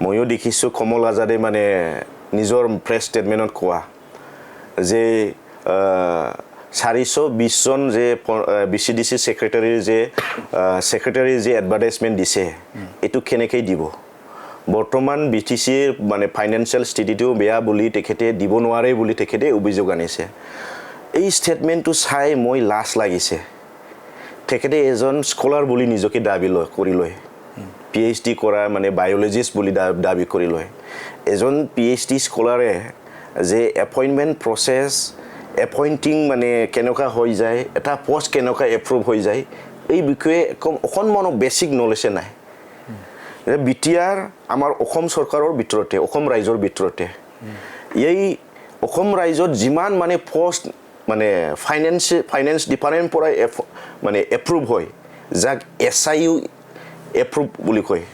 ময়ো দেখিছোঁ কমল আজাদে মানে নিজৰ প্ৰেছ ষ্টেটমেণ্টত কোৱা যে 420 জন যে বিচিডিসি সেক্ৰেটাৰীৰ যে এডভাৰটাইজমেণ্ট দিছে এটো কেনেকৈ দিব বৰ্তমান বিটিসিৰ মানে ফাইনান্সিয়েল স্থিতিটো বেয়া বুলি তেখেতে দিব নোৱাৰে বুলি তেখেতে অভিযোগ আনিছে এই ষ্টেটমেণ্টটো চাই মই লাজ লাগিছে তেখেতে এজন স্কলাৰ বুলি নিজকে দাবী কৰি লয় PhD কৰা মানে বায়োলজিষ্ট বুলি দাবী কৰি লয় এজন PhD স্কলাৰে যে এপইন্টমেন্ট প্ৰসেস এপইন্টিং মানে কেনেকা হৈ যায় এটা পোষ্ট কেনেকা এপ্ৰুভ হৈ যায় এই বিষয়ে অকণমান বেসিক নলেজ নাই বিটিআৰ আমাৰ অসম চৰকাৰৰ ভিতৰতে অসম ৰাজ্যৰ ভিতৰতে এই অসম ৰাজ্যত যিমান মানে পোষ্ট মানে ফাইনান্স ডিপাৰ্টমেণ্ট পৰা মানে এপ্ৰুভ হয় যাক SIU এপ্ৰুভ বুলি কয়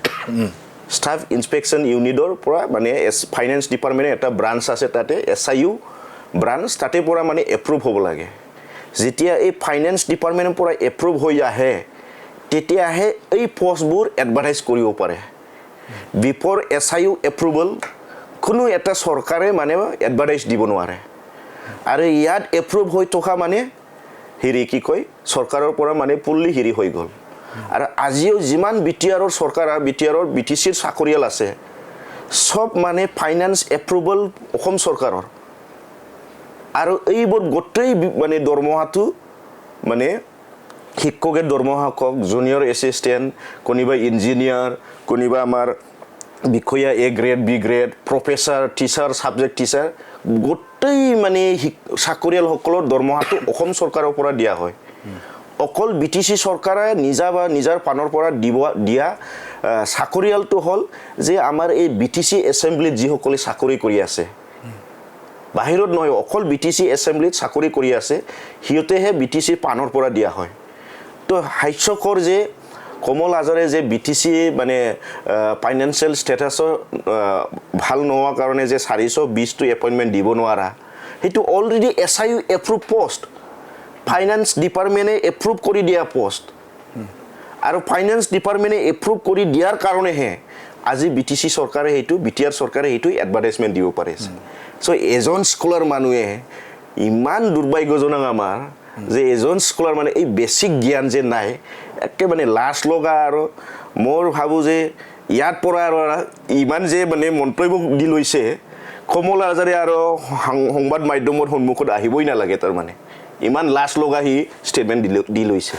ষ্টাফ ইনস্পেকশন ইউনিটৰ পৰা মানে ফাইনান্স ডিপাৰ্টমেণ্টৰ এটা ব্ৰাঞ্চ আছে তাতে SIU ব্ৰাঞ্চ তাতে পৰা মানে এপ্ৰুভ হ'ব লাগে যেতিয়া এই ফাইনান্স ডিপাৰ্টমেণ্টৰ পৰা এপ্ৰুভ হৈ আহে তেতিয়াহে এই পোষ্টবোৰ এডভাৰটাইজ কৰিব পাৰে বিফৰ SIU এপ্ৰুভল কোনো এটা চৰকাৰে মানে এডভাৰটাইজ দিব নোৱাৰে আৰু ইয়াত এপ্ৰুভ হৈ থকা মানে হেৰি কি কয় চৰকাৰৰ পৰা মানে পুল্লি হেৰি হৈ গ'ল আৰু আজিও যিমান বিটিআৰৰ চৰকাৰ বিটিআৰৰ বিটিসিৰ চাকৰিয়াল আছে সব মানে ফাইনান্স এপ্ৰুভল অসম চৰকাৰৰ আৰু এইবোৰ গোটেই মানে দৰমহাটো মানে শিক্ষকেৰ দৰমহা কক জুনিয়ৰ এসিস্ট্যান্ট কোনিবা ইঞ্জিনিয়াৰ কোনিবা আমাৰ বিষয়া A grade B grade professor teacher subject teacher গোটেই মানে চাকৰিয়াল সকলৰ দৰমহাটো অসম চৰকাৰৰ পৰা দিয়া হয় অকল বিটিসি চৰকাৰে নিজাৰ পানৰ পৰা দিয়া চাকৰিয়ালটো হল যে আমাৰ এই বিটিসি এছেম্বলিত যি সকলে চাকৰি কৰি আছে বাহিৰত নহয় অকল বিটিসি এছেম্বলিত চাকৰি কৰি আছে হিয়তেহে বিটিসি পানৰ পৰা দিয়া হয় তো হাস্যকৰ যে কমল আজাৰে যে বিটিসি মানে ফাইনান্সিয়েল ষ্টেটাছৰ ভাল নোহোৱা কাৰণে যে 420 টো এপইন্টমেন্ট দিব নোৱাৰা হেতু already SIU approve post finance ডিপাৰ্টমেণ্টে এপ্ৰুভ কৰি দিয়া পোষ্ট আৰু ফাইনান্স ডিপাৰ্টমেণ্টে এপ্ৰুভ কৰি দিয়াৰ কাৰণেহে আজি বিটিসি চৰকাৰে হেতু বিটিআৰ চৰকাৰে হেতু এডভাৰটাইজমেণ্ট দিব পাৰিছে সো এজন স্কলাৰ মানুহে ইমান দুৰ্ভাগ্যজনক আমাৰ যে এজন স্কলাৰ মানে এই বেসিক জ্ঞান যে নাই একে মানে লাজ লগা আৰু মোৰ ভাবো যে ইয়াত পৰা আৰু ইমান যে মানে মন্তব্য দি লৈছে কমল আজাৰে আৰু সংবাদ মাধ্যমৰ সন্মুখত আহিবই নালাগে তাৰ মানে ইমান লাজ লগা হি ষ্টেটমেন্ট দি লৈছে